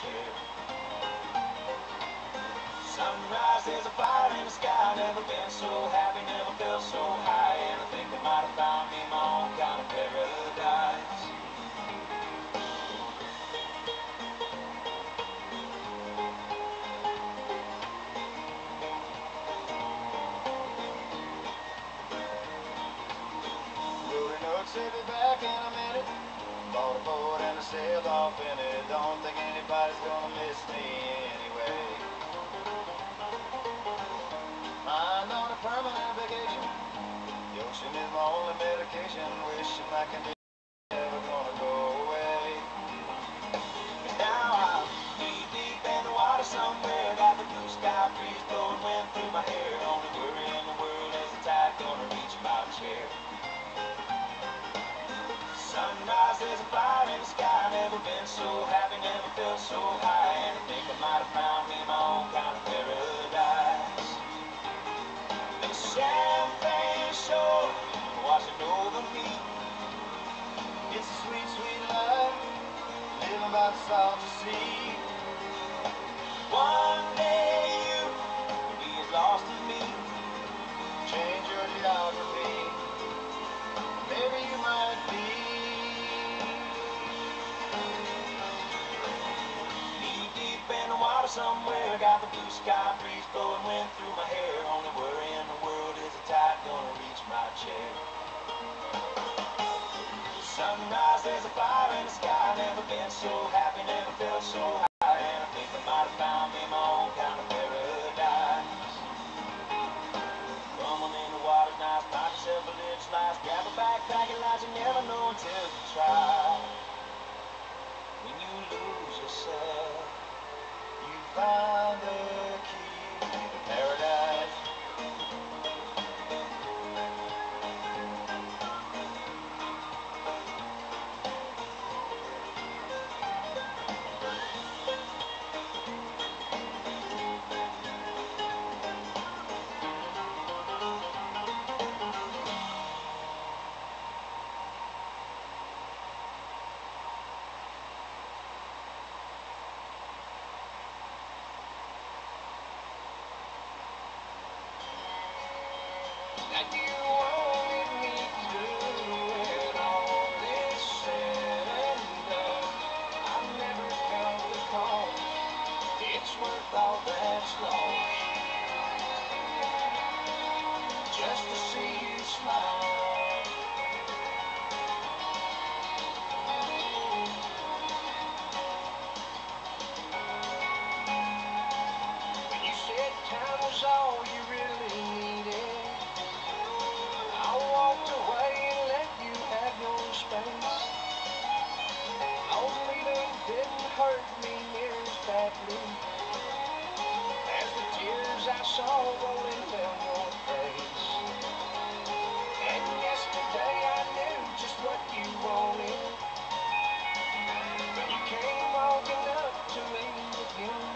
chair. Sunrise, there's a fire in the sky. Never been so happy, never felt so high. And I think I might have found me my own kind of paradise. Sit me back in a minute. Bought a boat and I sailed off in it. Don't think anybody's gonna miss me anyway. Mind on a permanent vacation. The ocean is my only medication. Wishing my condition never gonna go away. And now I'm knee deep in the water somewhere. Got the blue sky breeze blowing wind through my hair. Only worry in the world is the tide gonna reach my chair. Sunrise, there's a fire in the sky. Never been so happy, never felt so high. And I think I might have found me my own kind of paradise. The champagne shore washing over me. It's a sweet, sweet life, living by the salty sea. One day you will be as lost as me. Change your geography, maybe you might be. Somewhere, got the blue sky breeze blowing wind through my hair. Only worry in the world is the tide gonna reach my chair. Sunrise, there's a fire in the sky. Never been so happy, never felt so high. And I think I might have found me my own kind of paradise. Rumbling in the water's nice, pop yourself a little slice. Grab a backpack and light, you never know until you try. When you lose yourself, you find the key to paradise. That you wanted me to, and all this said and done, I never count the cost. It's worth all that's lost, just to see you smile. When you said time was all you really needed, I walked away and let you have your space. Those leaving didn't hurt me near as badly as the tears I saw rolling down your face. And yesterday I knew just what you wanted, but you came walking up to me again.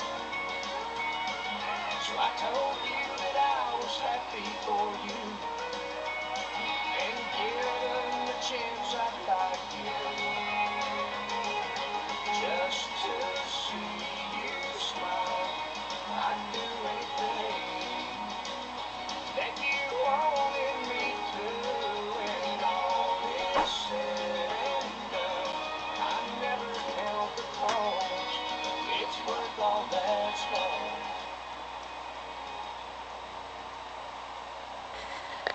So I told you that I was happy for you, and given the chance I'd like you, just to see you smile. I'd do anything that you wanted me to, and all is said and done, I never count the cost. It's worth all that's lost.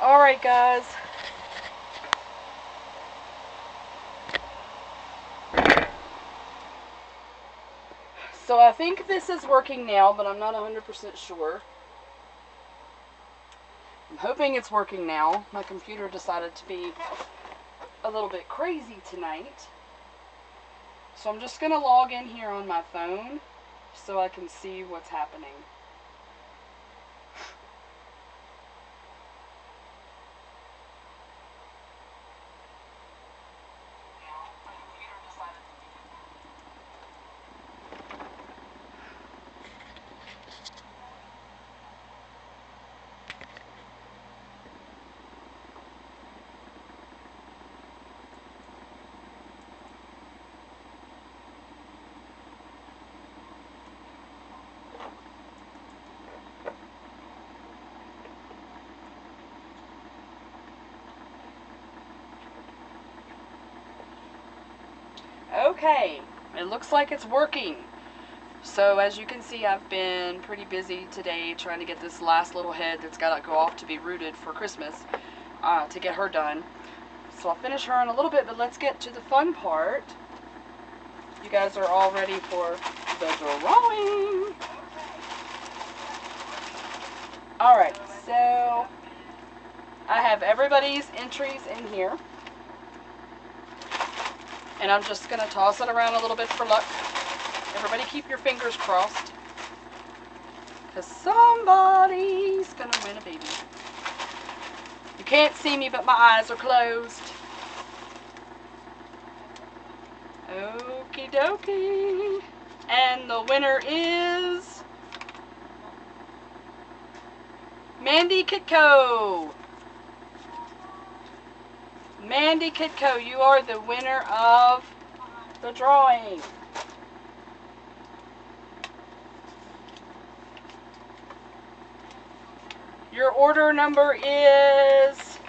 Alright guys, so I think this is working now, but I'm not 100% sure. I'm hoping it's working now. My computer decided to be a little bit crazy tonight. So I'm just going to log in here on my phone so I can see what's happening. Okay, it looks like it's working. So as you can see, I've been pretty busy today trying to get this last little head that's got to go off to be rooted for Christmas, to get her done. So I'll finish her in a little bit, but let's get to the fun part. You guys are all ready for the drawing. Alright, so I have everybody's entries in here. And I'm just going to toss it around a little bit for luck. Everybody keep your fingers crossed, because somebody's going to win a baby. You can't see me, but my eyes are closed. Okie dokie. And the winner is Mandy Kitco. Mandy Kitco, you are the winner of the drawing. Your order number is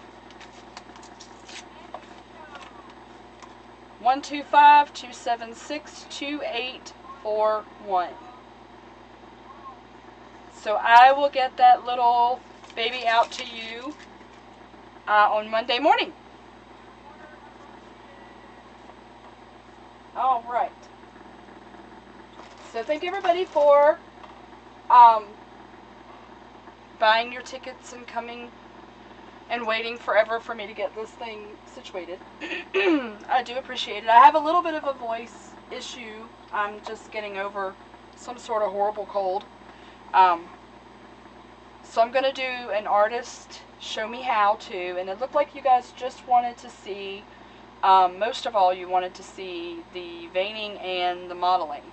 125-276-2841. So I will get that little baby out to you on Monday morning. All right. So thank everybody for buying your tickets and coming and waiting forever for me to get this thing situated. I do appreciate it. I have a little bit of a voice issue. I'm just getting over some sort of horrible cold. So I'm going to do an artist show me how to, and it looked like you guys just wanted to see, most of all you wanted to see the veining and the modeling.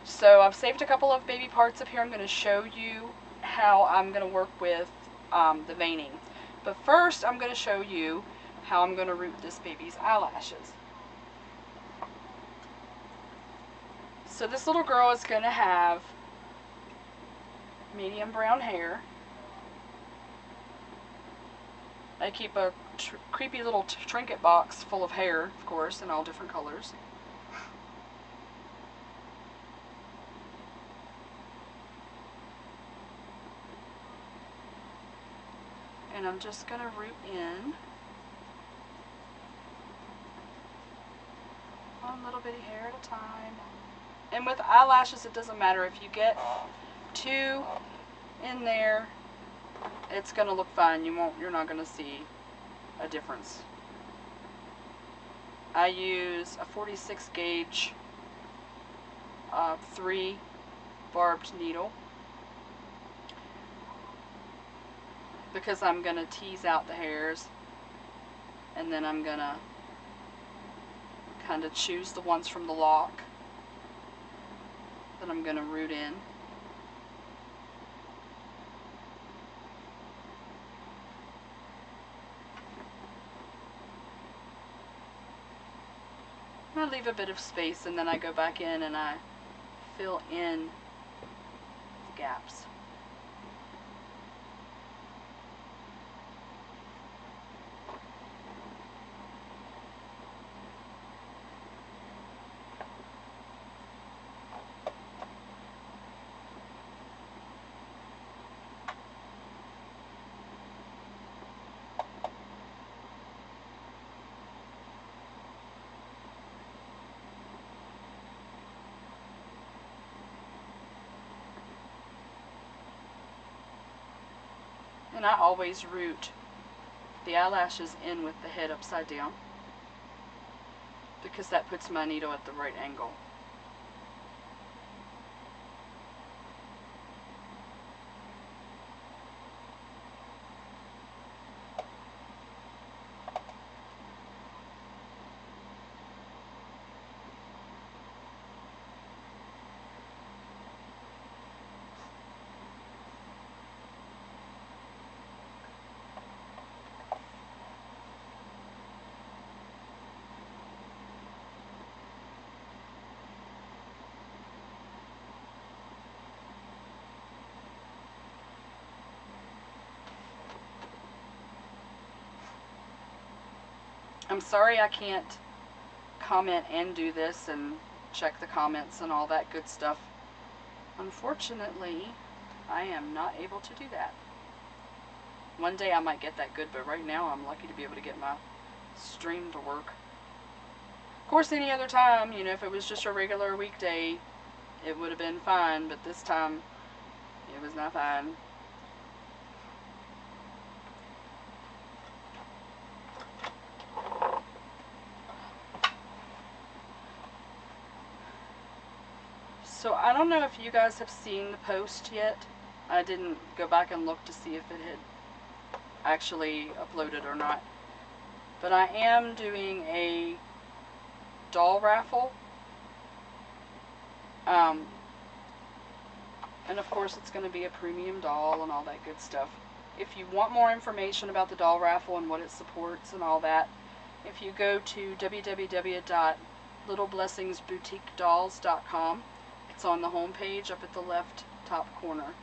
So I've saved a couple of baby parts up here. I'm going to show you how I'm going to work with the veining. But first I'm going to show you how I'm going to root this baby's eyelashes. So this little girl is going to have medium brown hair. I keep a creepy little trinket box full of hair, of course, in all different colors. And I'm just going to root in one little bitty hair at a time. And with eyelashes, it doesn't matter if you get two in there, it's going to look fine. You're not going to see a difference. I use a 46 gauge 3 barbed needle, because I'm going to tease out the hairs, and then I'm going to kind of choose the ones from the lock that I'm going to root in. I leave a bit of space, and then I go back in and I fill in the gaps. And I always root the eyelashes in with the head upside down, because that puts my needle at the right angle. I'm sorry I can't comment and do this and check the comments and all that good stuff. Unfortunately, I am not able to do that. One day I might get that good, but right now I'm lucky to be able to get my stream to work. Of course, any other time, you know, if it was just a regular weekday, it would have been fine, but this time it was not fine. So I don't know if you guys have seen the post yet. I didn't go back and look to see if it had actually uploaded or not. But I am doing a doll raffle. And of course it's going to be a premium doll and all that good stuff. If you want more information about the doll raffle and what it supports and all that, if you go to www.littleblessingsboutiquedolls.com, it's on the home page up at the left top corner.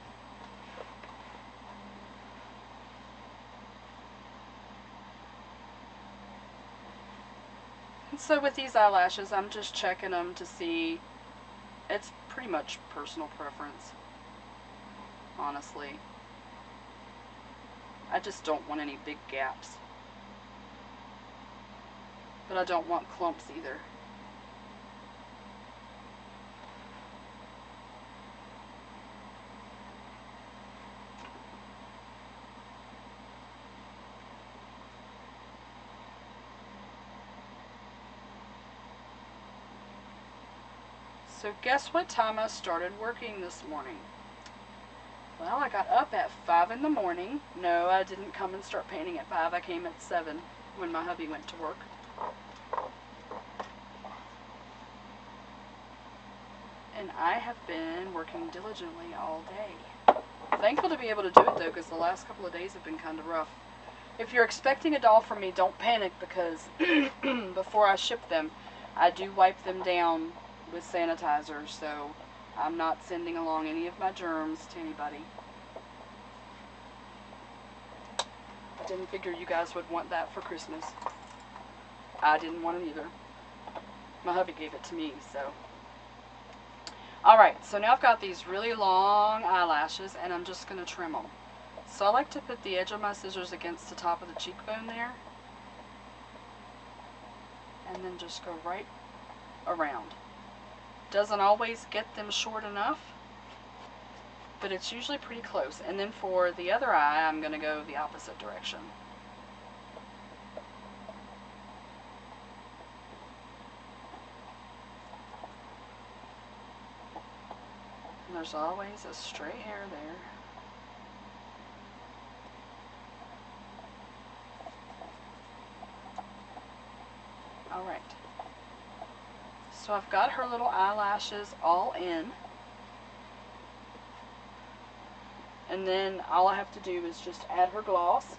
And so with these eyelashes, I'm just checking them to see. It's pretty much personal preference, honestly. I just don't want any big gaps. But I don't want clumps either. So guess what time I started working this morning? Well, I got up at 5 in the morning. No, I didn't come and start painting at 5. I came at 7 when my hubby went to work. And I have been working diligently all day. Thankful to be able to do it though, because the last couple of days have been kind of rough. If you're expecting a doll from me, don't panic, because before I ship them, I do wipe them down with sanitizer, so I'm not sending along any of my germs to anybody. I didn't figure you guys would want that for Christmas. I didn't want it either. My hubby gave it to me, so. Alright, so now I've got these really long eyelashes, and I'm just going to trim them. So I like to put the edge of my scissors against the top of the cheekbone there, and then just go right around. Doesn't always get them short enough, but it's usually pretty close. And then for the other eye, I'm going to go the opposite direction. And there's always a straight hair there. Alright. So I've got her little eyelashes all in. And then all I have to do is just add her gloss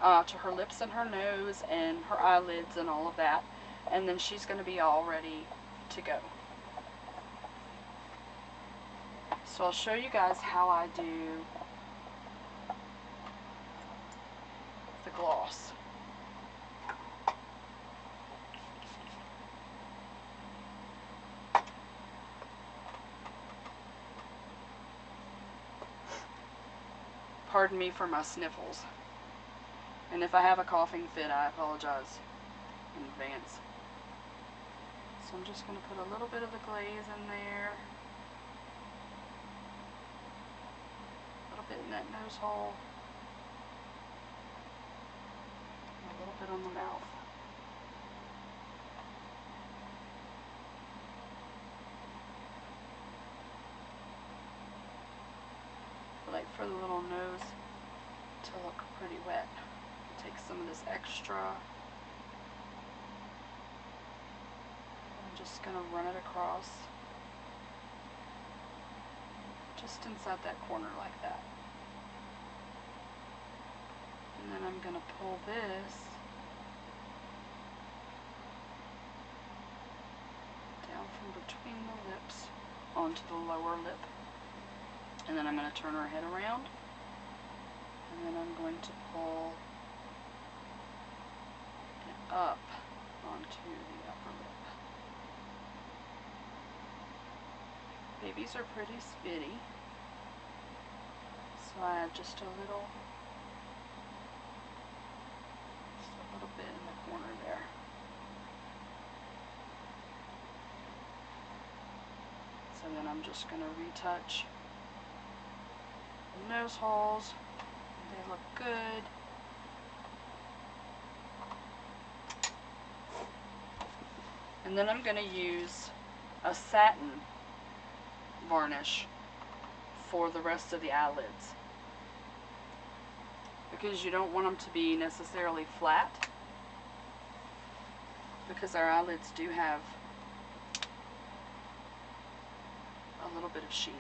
to her lips and her nose and her eyelids and all of that. And then she's going to be all ready to go. So I'll show you guys how I do the gloss. Pardon me for my sniffles. And if I have a coughing fit, I apologize in advance. So I'm just going to put a little bit of the glaze in there. A little bit in that nose hole. And a little bit on the mouth. I like for the little nose to look pretty wet. Take some of this extra. I'm just going to run it across just inside that corner like that. And then I'm going to pull this down from between the lips onto the lower lip. And then I'm going to turn her head around. And then I'm going to pull it up onto the upper lip. Babies are pretty spitty, so I add just a little bit in the corner there. So then I'm just going to retouch the nose holes. They look good. And then I'm going to use a satin varnish for the rest of the eyelids, because you don't want them to be necessarily flat, because our eyelids do have a little bit of sheen.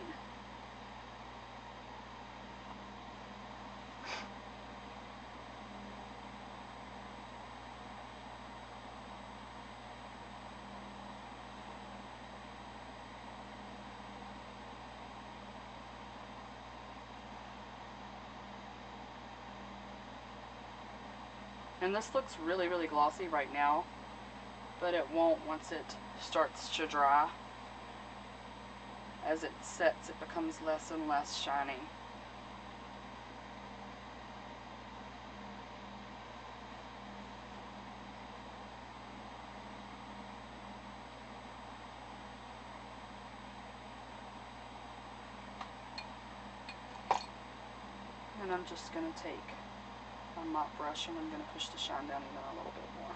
And this looks really, really glossy right now, but it won't once it starts to dry. As it sets, it becomes less and less shiny. And I'm just going to take a mop brush and I'm going to push the shine down even a little bit more.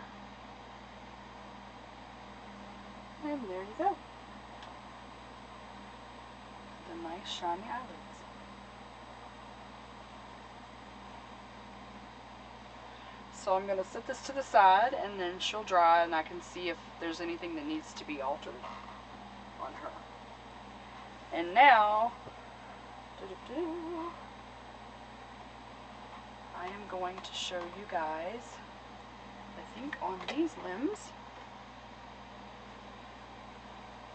And there you go. The nice shiny eyelids. So I'm going to set this to the side and then she'll dry and I can see if there's anything that needs to be altered on her. And now, I am going to show you guys, I think on these limbs,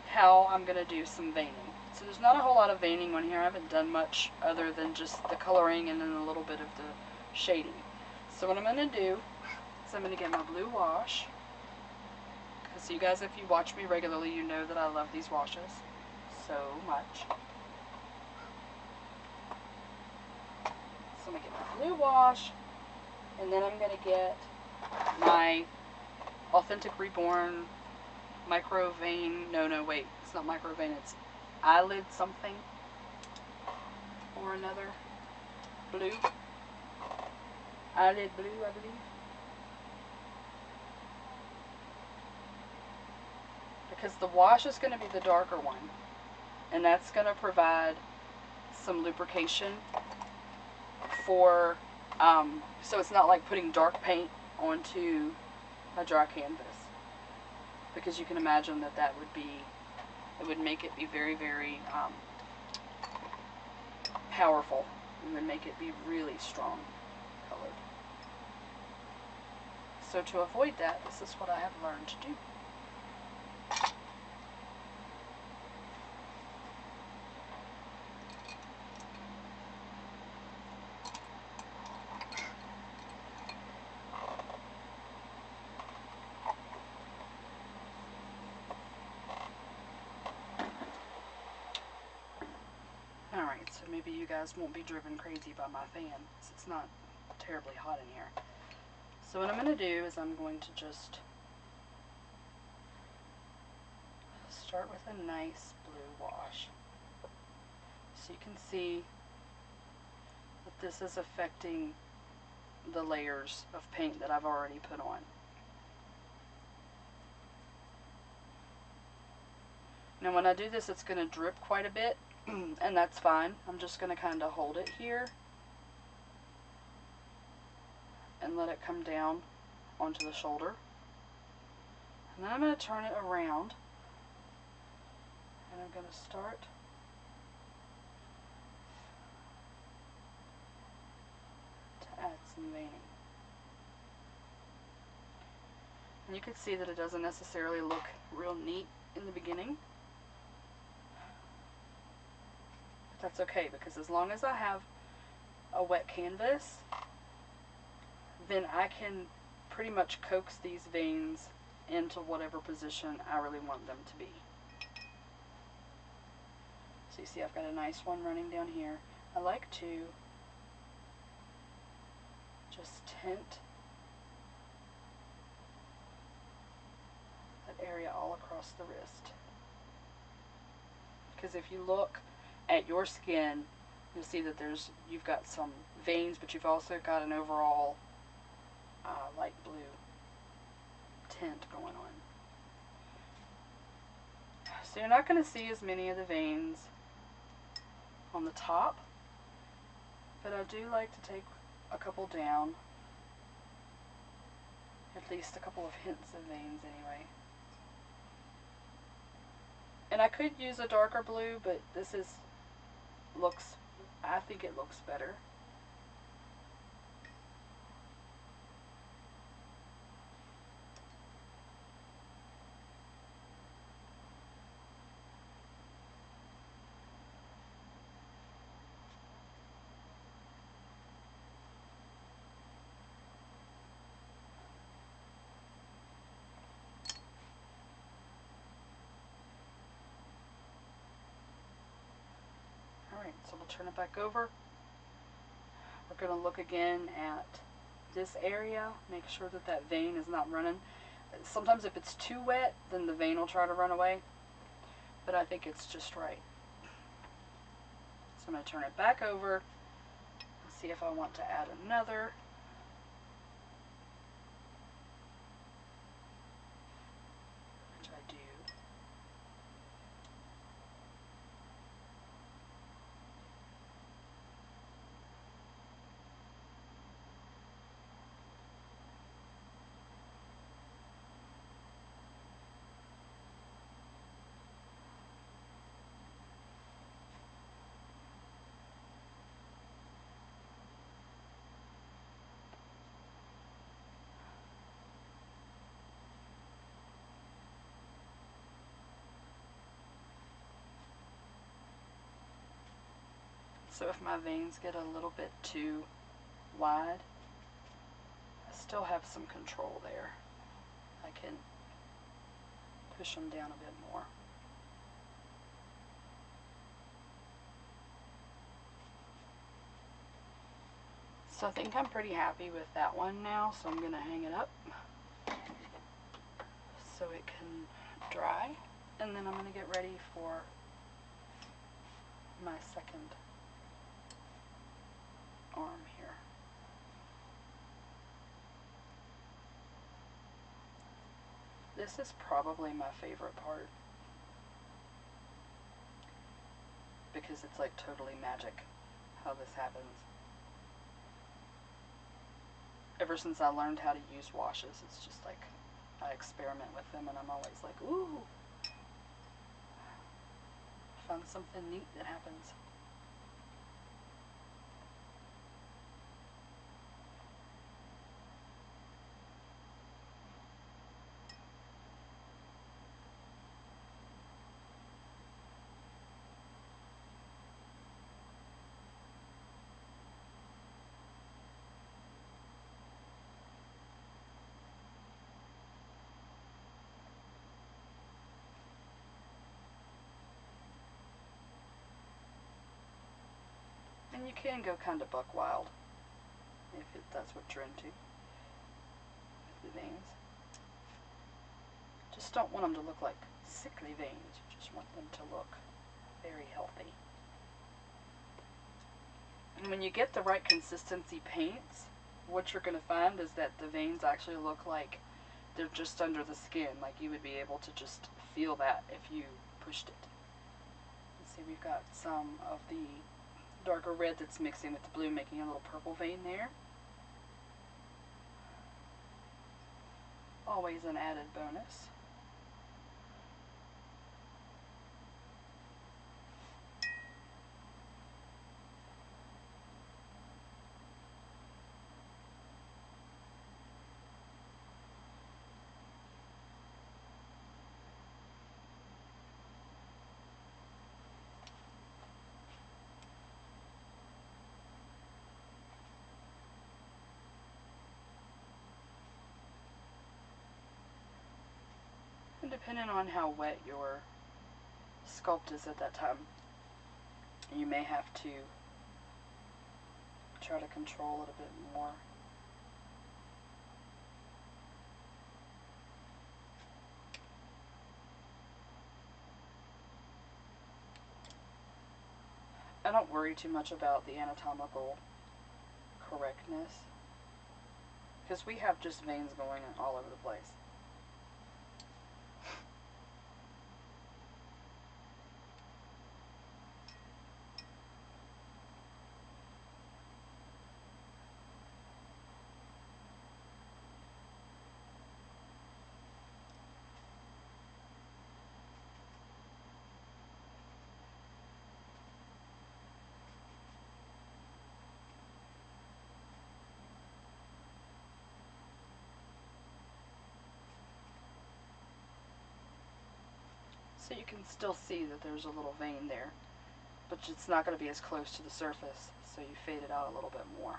how I'm going to do some veining. So there's not a whole lot of veining on here. I haven't done much other than just the coloring and then a little bit of the shading. So what I'm going to do is I'm going to get my blue wash. Because you guys, if you watch me regularly, you know that I love these washes so much. So I'm going to get my blue wash, and then I'm going to get my Authentic Reborn micro vein, no wait, it's not micro vein, it's eyelid something or another blue, eyelid blue I believe, because the wash is going to be the darker one and that's going to provide some lubrication for, so it's not like putting dark paint onto a dry canvas, because you can imagine that that would be, it would make it be very, very powerful. It would make it be really strong colored. So to avoid that, this is what I have learned to do. Alright, so maybe you guys won't be driven crazy by my fan, since it's not terribly hot in here. So what I'm going to do is I'm going to just start with a nice blue wash. So you can see that this is affecting the layers of paint that I've already put on. Now when I do this, it's going to drip quite a bit, and that's fine. I'm just going to kind of hold it here and let it come down onto the shoulder. And then I'm going to turn it around and I'm going to start to add some veining. And you can see that it doesn't necessarily look real neat in the beginning. But that's okay, because as long as I have a wet canvas, then I can pretty much coax these veins into whatever position I really want them to be. So you see I've got a nice one running down here. I like to just tint that area all across the wrist. Because if you look at your skin, you'll see that you've got some veins, but you've also got an overall light blue tint going on. So you're not going to see as many of the veins on the top, but I do like to take a couple down, at least a couple of hints of veins anyway. And I could use a darker blue, but I think it looks better. Alright, so we'll turn it back over. We're going to look again at this area, make sure that that vein is not running. Sometimes if it's too wet, then the vein will try to run away, but I think it's just right. So I'm going to turn it back over and see if I want to add another. Which I do. So if my veins get a little bit too wide, I still have some control there. I can push them down a bit more. So I think I'm pretty happy with that one now, so I'm going to hang it up so it can dry, and then I'm going to get ready for my second arm here. This is probably my favorite part because it's like totally magic how this happens. Ever since I learned how to use washes, it's just like I experiment with them and I'm always like, ooh, I found something neat that happens. And you can go kind of buck wild if that's what you're into with the veins. Just don't want them to look like sickly veins. You just want them to look very healthy. And when you get the right consistency paints, what you're going to find is that the veins actually look like they're just under the skin, like you would be able to just feel that if you pushed it. See, we've got some of the darker red that's mixing with the blue, making a little purple vein there. Always an added bonus. And depending on how wet your sculpt is at that time, You may have to try to control it a bit more. I don't worry too much about the anatomical correctness, because we have just veins going all over the place. So you can still see that there's a little vein there, but it's not going to be as close to the surface, so you fade it out a little bit more.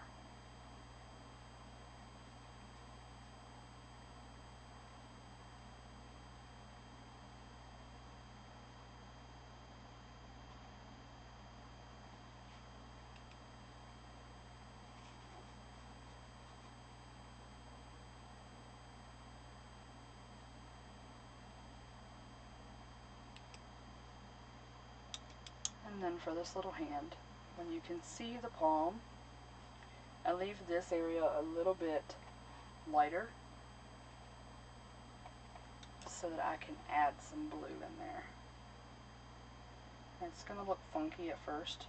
And then for this little hand, when you can see the palm, I leave this area a little bit lighter so that I can add some blue in there. It's going to look funky at first,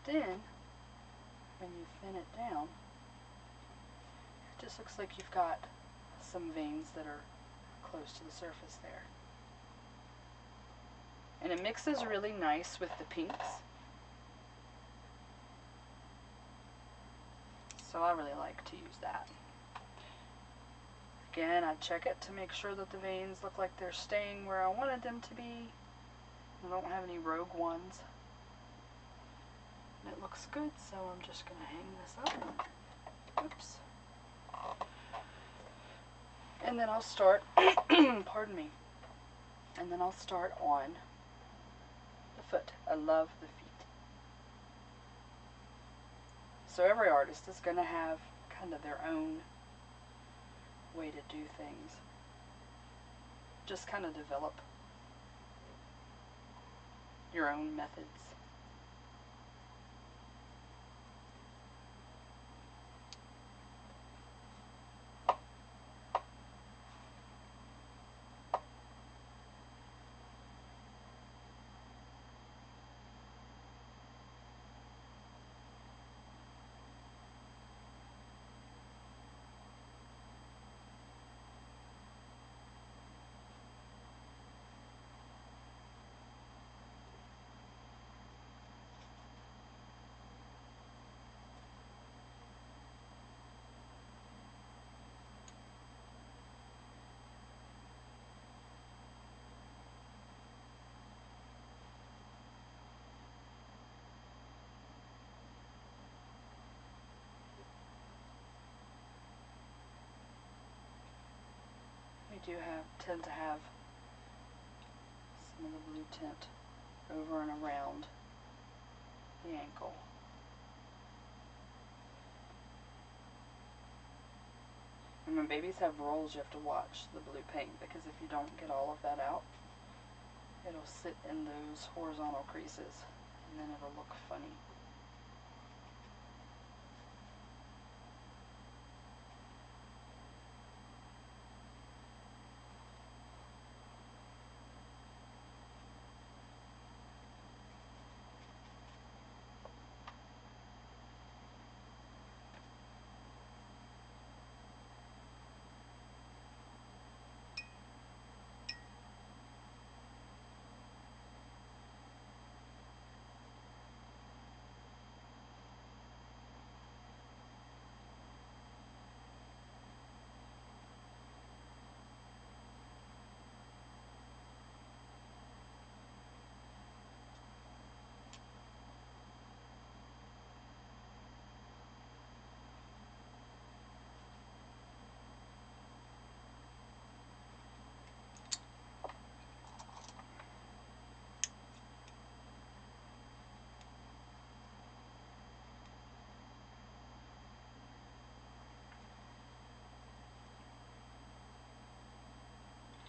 but then when you thin it down, it just looks like you've got some veins that are close to the surface there. And it mixes really nice with the pinks. So I really like to use that. Again, I check it to make sure that the veins look like they're staying where I wanted them to be. I don't have any rogue ones. And it looks good, so I'm just going to hang this up. Oops. And then I'll start, pardon me, and then I'll start on the foot. I love the feet. So every artist is going to have kind of their own way to do things. Just kind of develop your own methods. We do tend to have some of the blue tint over and around the ankle. And when babies have rolls, you have to watch the blue paint, because if you don't get all of that out, it'll sit in those horizontal creases, and then it'll look funny.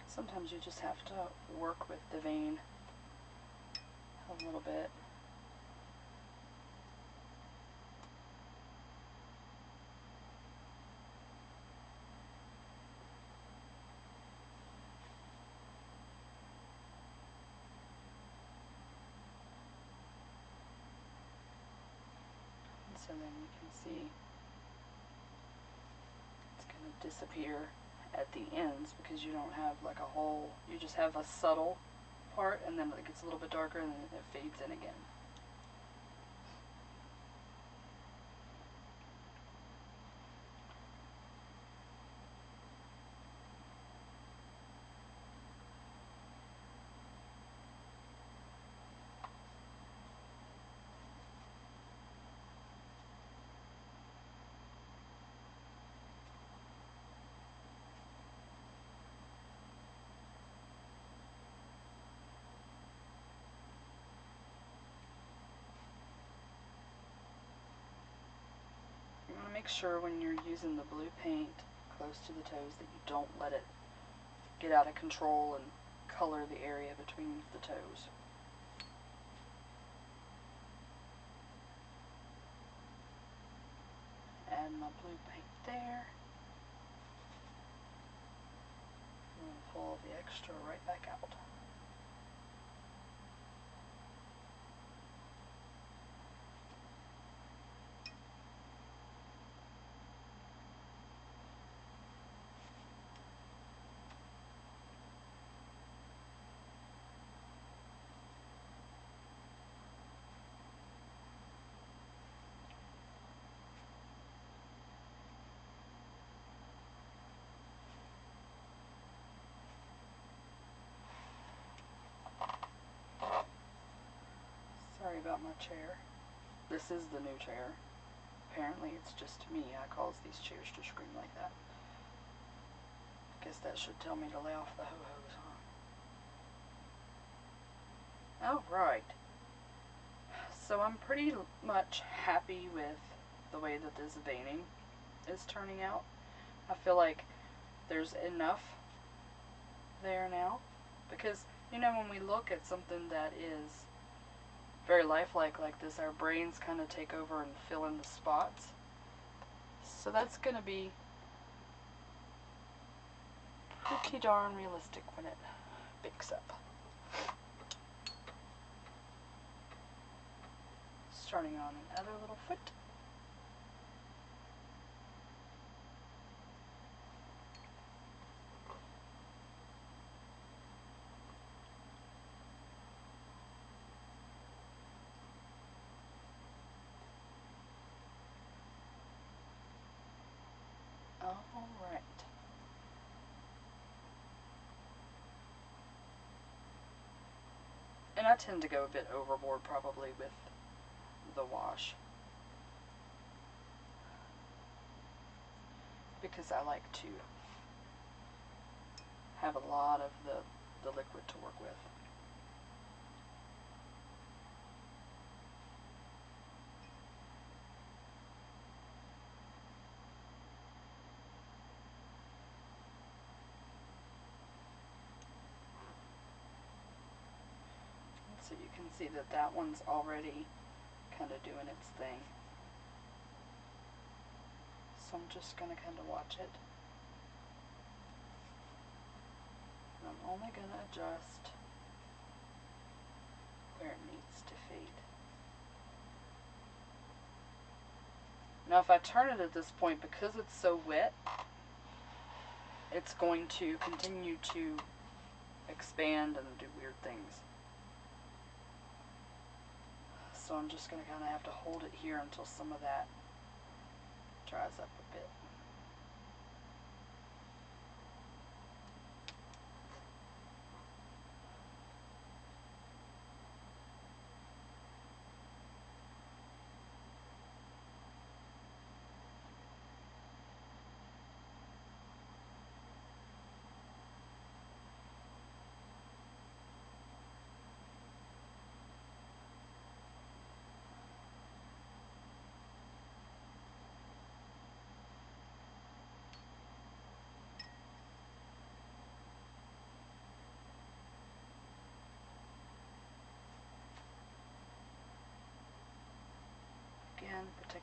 Sometimes you just have to work with the vein a little bit. And so then you can see it's going to disappear at the ends because you don't have like a whole, you just have a subtle part, and then it gets a little bit darker and then it fades in again. You want to make sure when you're using the blue paint close to the toes that you don't let it get out of control and color the area between the toes. Add my blue paint there. And pull the extra right back out. Sorry about my chair. This is the new chair. Apparently it's just me. I cause these chairs to scream like that. I guess that should tell me to lay off the ho-hos, huh? Alright. So I'm pretty much happy with the way that this veining is turning out. I feel like there's enough there now. Because, you know, when we look at something that is very lifelike like this, our brains kind of take over and fill in the spots. So that's going to be pretty darn realistic when it picks up. Starting on another little foot. Alright. And I tend to go a bit overboard probably with the wash, because I like to have a lot of the liquid to work with. So you can see that that one's already kind of doing its thing. So I'm just going to kind of watch it. And I'm only going to adjust where it needs to fade. Now if I turn it at this point, because it's so wet, it's going to continue to expand and do weird things. So I'm just going to kind of have to hold it here until some of that dries up a bit.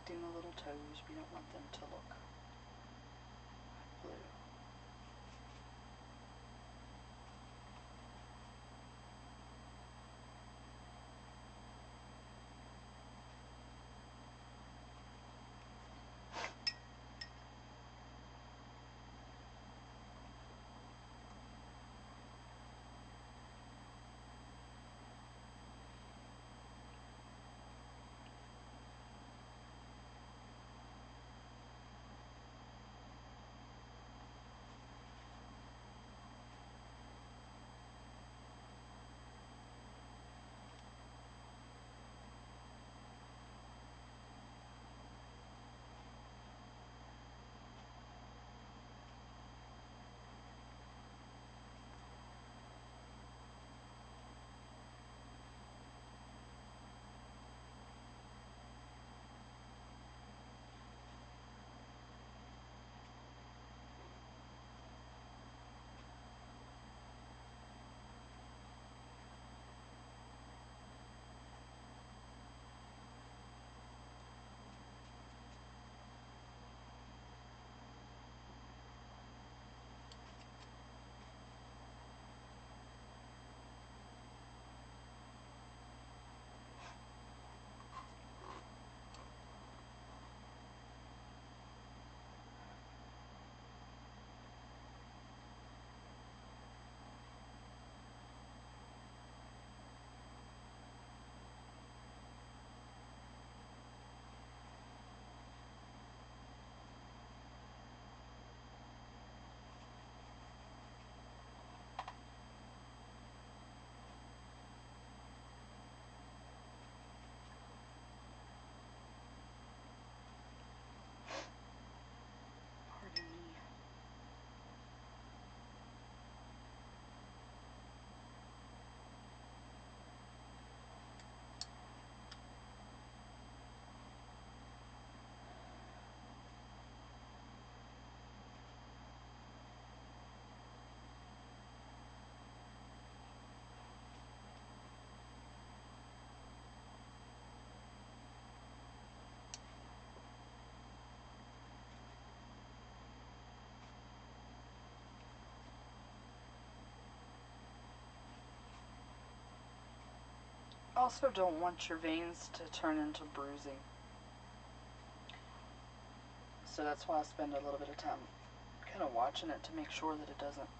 protecting the little toes. We don't want them to look blue. Pardon me. Also don't want your veins to turn into bruising. So that's why I spend a little bit of time kind of watching it to make sure that it doesn't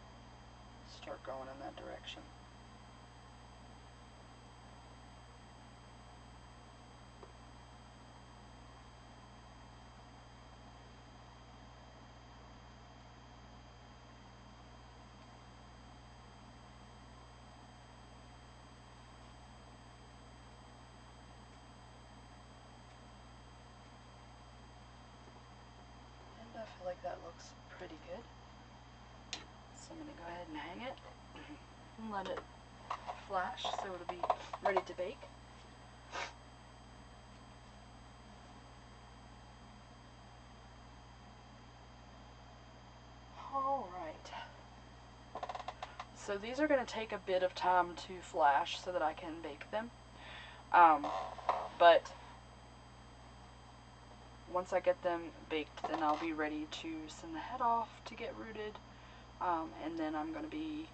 start going in that direction. And I feel like that looks pretty good. So I'm going to go ahead and hang it and let it flash so it'll be ready to bake. Alright. So these are going to take a bit of time to flash so that I can bake them. But once I get them baked, then I'll be ready to send the head off to get rooted. And then I'm going to be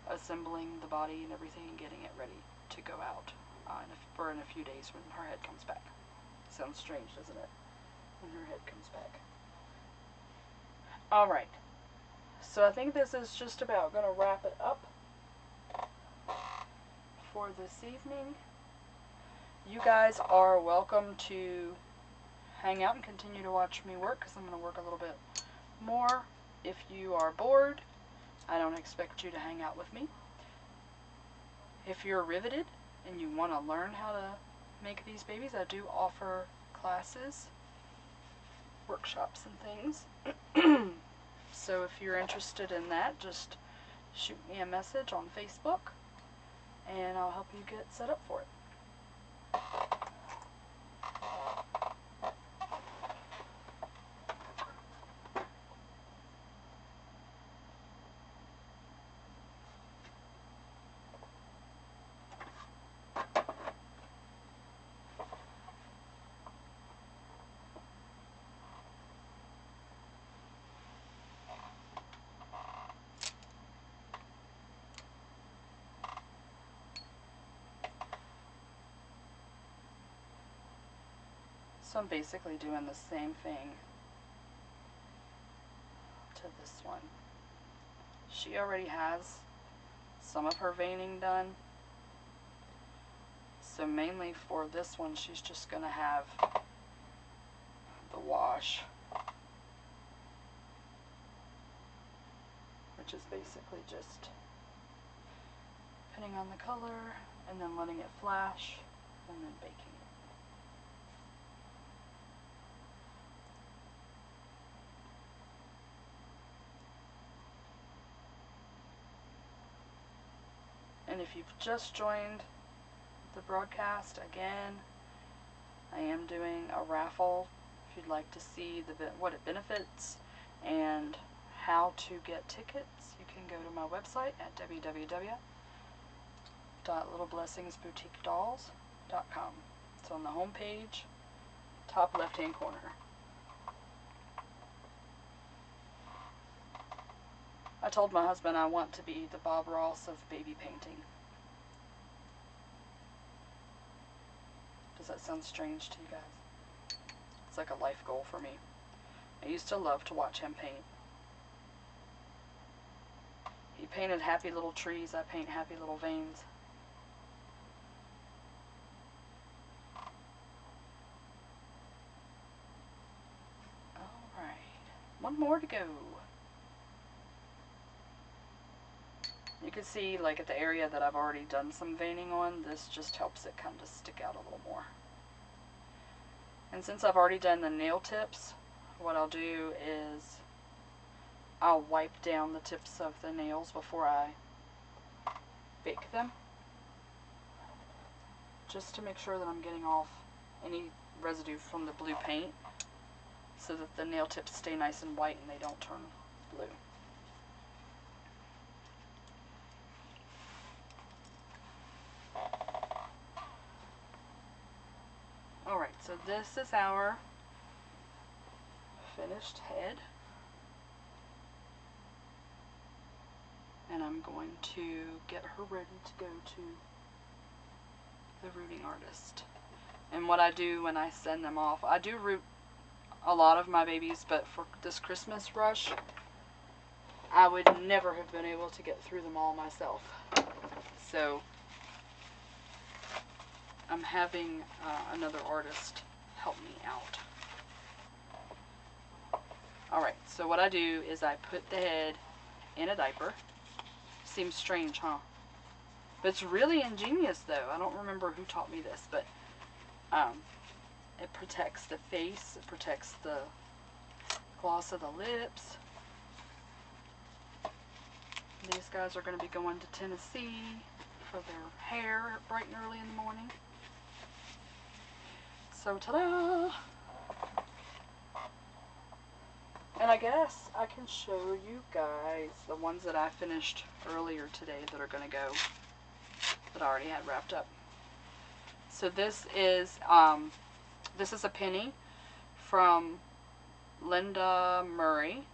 assembling the body and everything and getting it ready to go out in a few days when her head comes back. Sounds strange, doesn't it? When her head comes back. Alright. So I think this is just about going to wrap it up for this evening. You guys are welcome to hang out and continue to watch me work because I'm going to work a little bit more. If you are bored, I don't expect you to hang out with me. If you're riveted and you want to learn how to make these babies, I do offer classes, workshops, and things. So if you're interested in that, just shoot me a message on Facebook and I'll help you get set up for it. So I'm basically doing the same thing to this one. She already has some of her veining done. So mainly for this one, she's just going to have the wash, which is basically just putting on the color and then letting it flash and then baking it. And if you've just joined the broadcast, again, I am doing a raffle. If you'd like to see what it benefits and how to get tickets, you can go to my website at www.littleblessingsboutiquedolls.com. It's on the home page, top left-hand corner. I told my husband I want to be the Bob Ross of baby painting. Does that sound strange to you guys? It's like a life goal for me. I used to love to watch him paint. He painted happy little trees. I paint happy little veins. Alright. One more to go. You can see, like, at the area that I've already done some veining on, this just helps it kind of stick out a little more. And since I've already done the nail tips, what I'll do is I'll wipe down the tips of the nails before I bake them, just to make sure that I'm getting off any residue from the blue paint so that the nail tips stay nice and white and they don't turn blue. Alright, so this is our finished head. And I'm going to get her ready to go to the rooting artist. And what I do when I send them off, I do root a lot of my babies, but for this Christmas rush, I would never have been able to get through them all myself. So I'm having another artist help me out. Alright, so what I do is I put the head in a diaper. Seems strange, huh? But it's really ingenious, though. I don't remember who taught me this, but it protects the face, it protects the gloss of the lips. These guys are going to be going to Tennessee for their hair bright and early in the morning. So, ta-da! And I guess I can show you guys the ones that I finished earlier today that are going to go, that I already had wrapped up. So this is a penny from Linda Murray.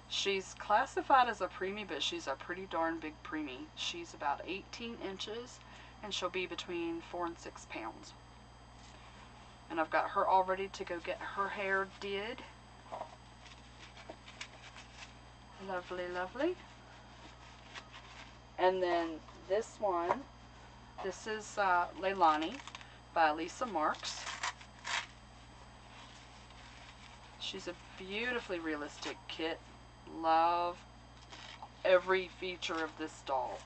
She's classified as a preemie, but she's a pretty darn big preemie. She's about 18 inches, and she'll be between 4 and 6 pounds. And I've got her all ready to go get her hair did. Lovely, lovely. And then this one, this is Leilani by Lisa Marks. She's a beautifully realistic kit. Love every feature of this doll.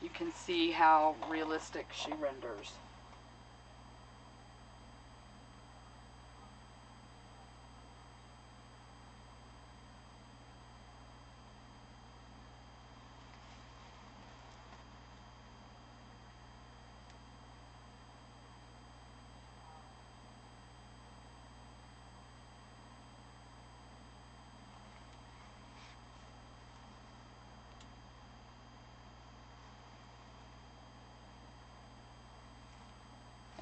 You can see how realistic she renders.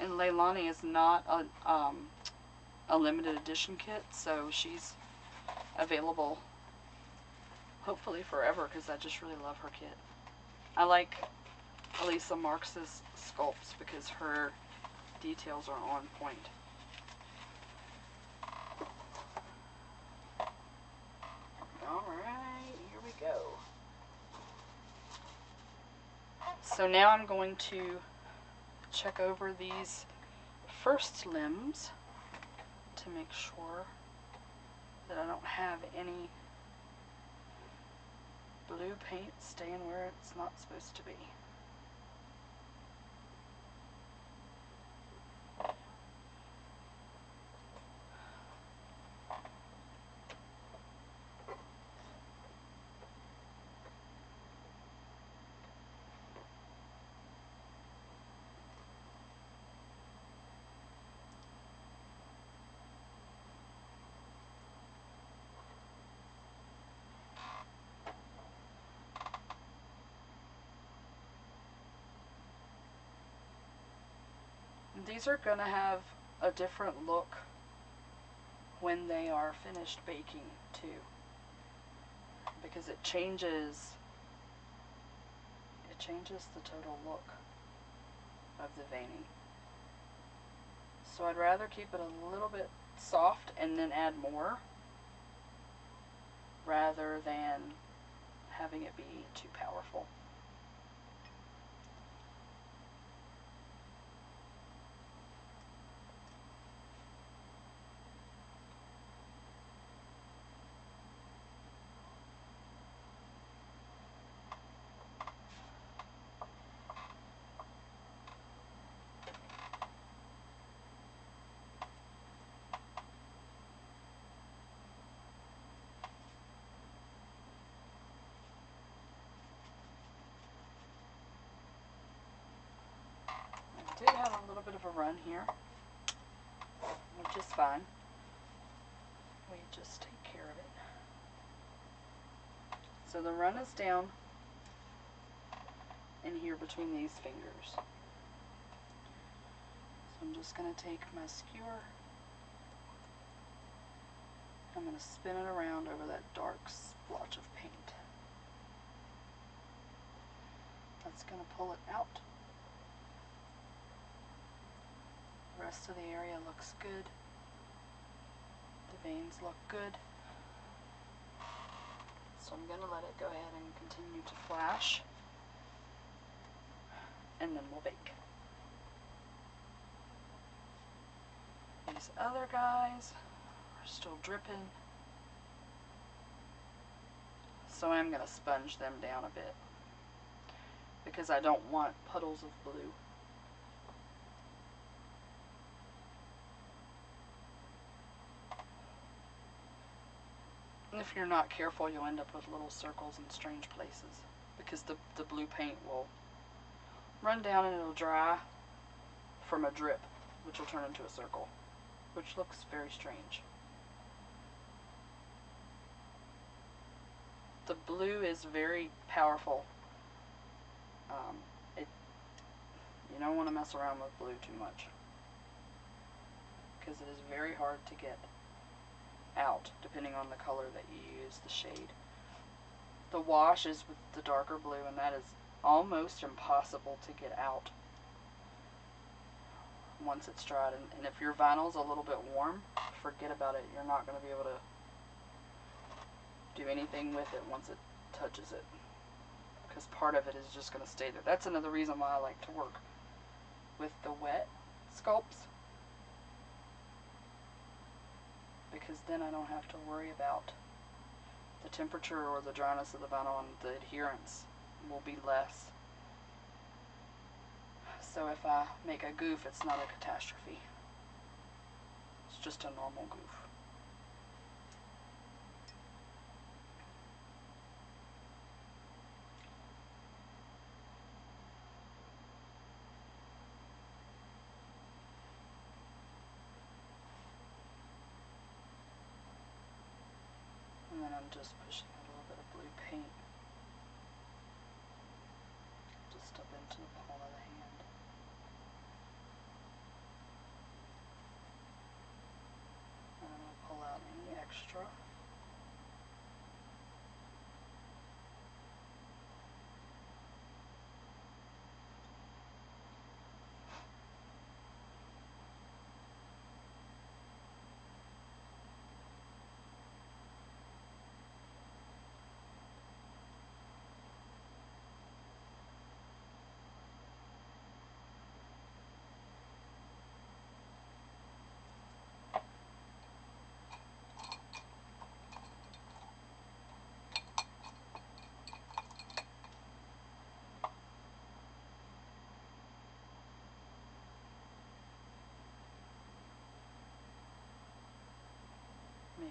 And Leilani is not a limited edition kit, so she's available hopefully forever, because I just really love her kit. I like Lisa Marks's sculpts because her details are on point. So now I'm going to check over these first limbs to make sure that I don't have any blue paint staying where it's not supposed to be. These are going to have a different look when they are finished baking too, because it changes the total look of the veining. So I'd rather keep it a little bit soft and then add more, rather than having it be too powerful. I did have a little bit of a run here, which is fine. We just take care of it. So the run is down in here between these fingers. So I'm just going to take my skewer, I'm going to spin it around over that dark splotch of paint. That's going to pull it out. The rest of the area looks good. The veins look good. So I'm going to let it go ahead and continue to flash, and then we'll bake. These other guys are still dripping, so I'm going to sponge them down a bit because I don't want puddles of blue. And if you're not careful, you'll end up with little circles in strange places because the blue paint will run down and it'll dry from a drip, which will turn into a circle, which looks very strange. The blue is very powerful. You don't want to mess around with blue too much because it is very hard to get out depending on the color that you use, the shade. The wash is with the darker blue, and that is almost impossible to get out once it's dried. And if your vinyl's a little bit warm, forget about it. You're not going to be able to do anything with it once it touches it, because part of it is just going to stay there. That's another reason why I like to work with the wet sculpts, because then I don't have to worry about the temperature or the dryness of the vinyl, and the adherence will be less. So if I make a goof, it's not a catastrophe. It's just a normal goof. And then I'm just pushing a little bit of blue paint just up into the palm of the hand. And I'm going to pull out any extra.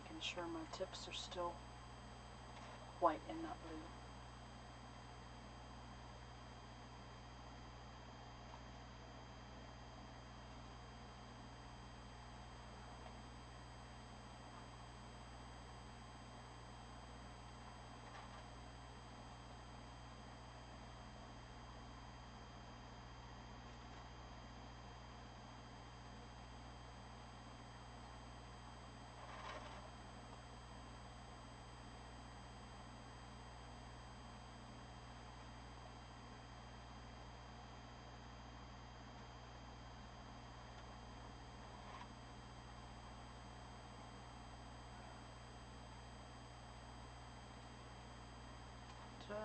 making sure my tips are still white and not blue.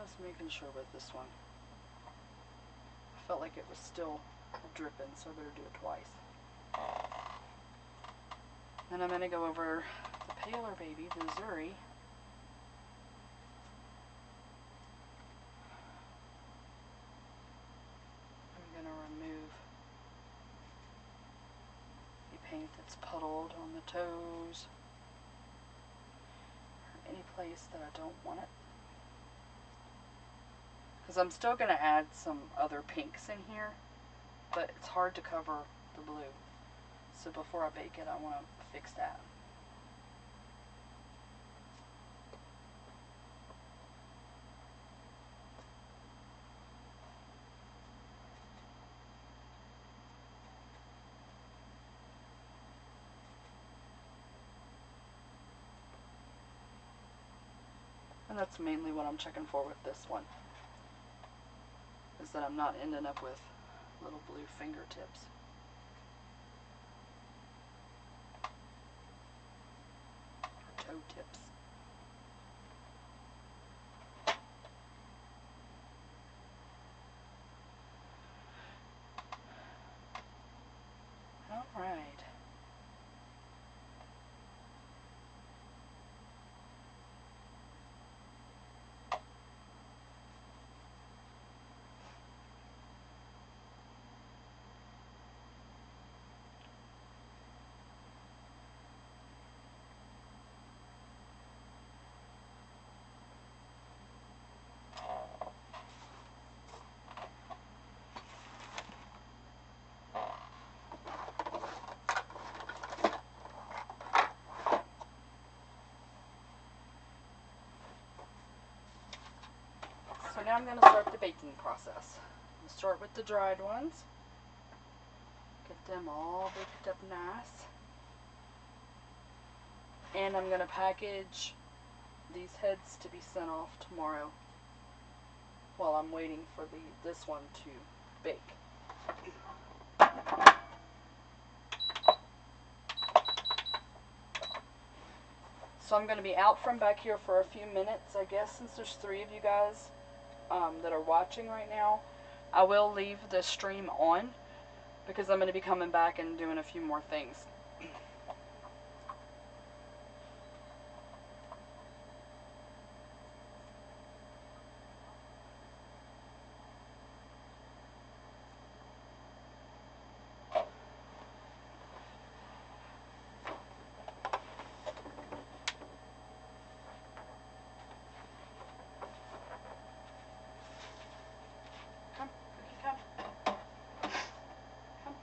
Just making sure with this one. I felt like it was still dripping, so I better do it twice. Then I'm going to go over the paler baby, the Missouri. I'm going to remove any paint that's puddled on the toes, or any place that I don't want it. Because I'm still going to add some other pinks in here, but it's hard to cover the blue. So before I bake it, I want to fix that. And that's mainly what I'm checking for with this one, is that I'm not ending up with little blue fingertips. Or toe tips. Alright. So now I'm going to start the baking process. I'm going to start with the dried ones. Get them all baked up nice. And I'm going to package these heads to be sent off tomorrow while I'm waiting for this one to bake. So I'm going to be out from back here for a few minutes, I guess, since there's 3 of you guys that are watching right now. I will leave the stream on because I'm going to be coming back and doing a few more things. Come, Cookie, come. Come.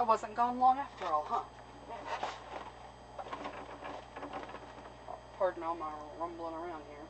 wasn't gone long after all, huh? Pardon all my rumbling around here.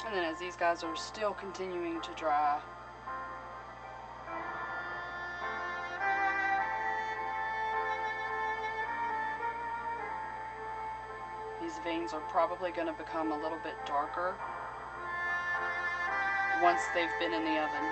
And then as these guys are still continuing to dry, these veins are probably going to become a little bit darker once they've been in the oven.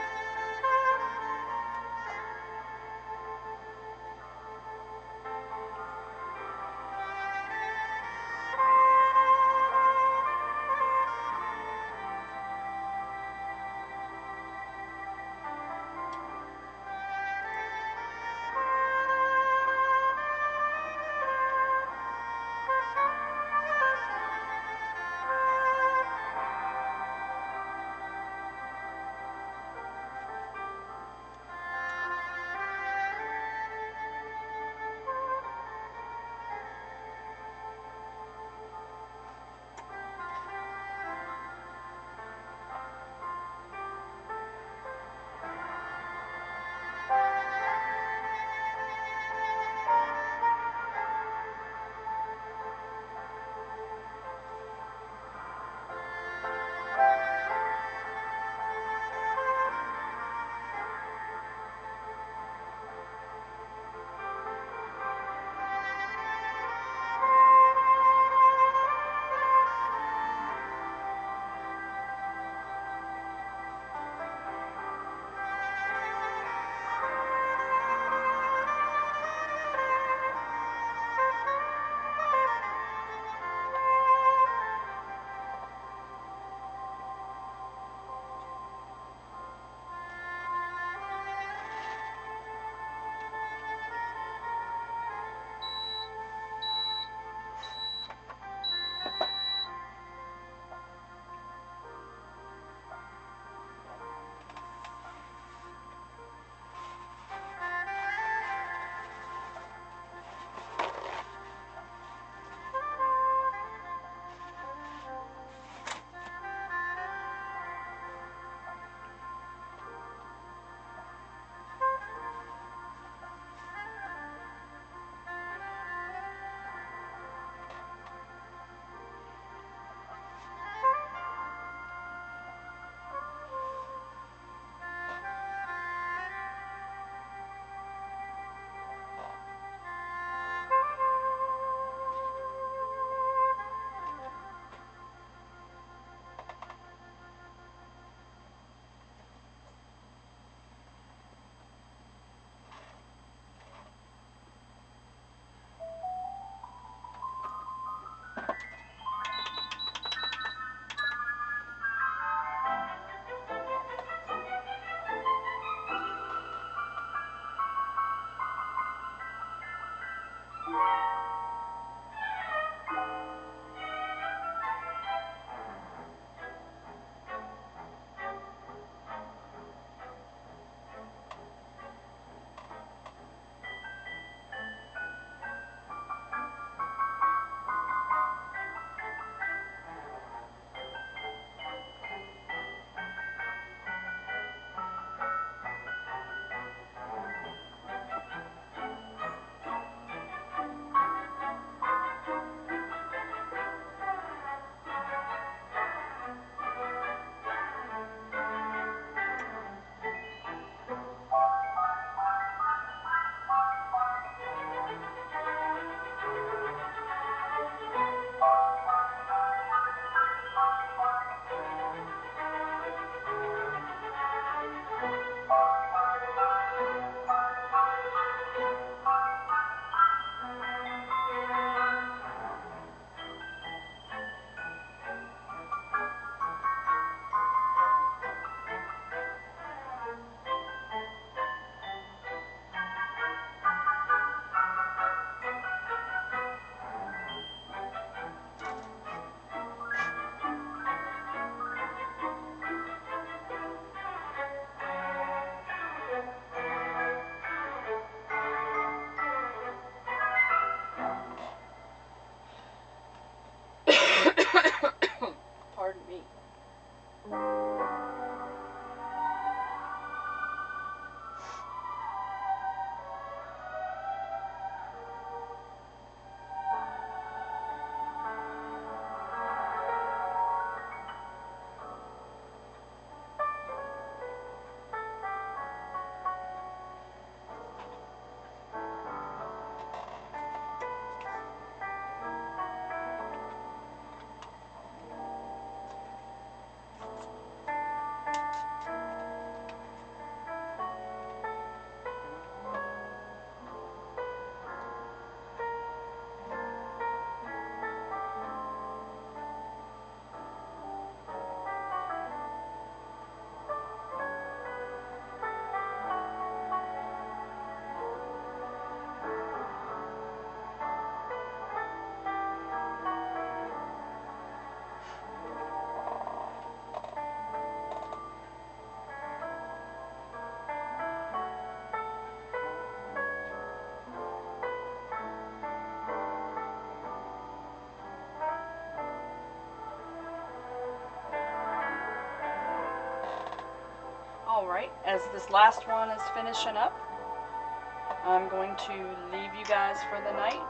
Alright, as this last one is finishing up, I'm going to leave you guys for the night.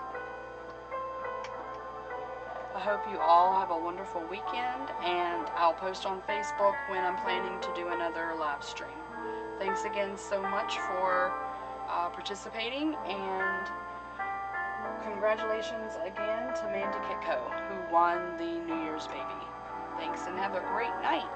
I hope you all have a wonderful weekend, and I'll post on Facebook when I'm planning to do another live stream. Thanks again so much for participating, and congratulations again to Mandy Kitco, who won the New Year's baby. Thanks, and have a great night.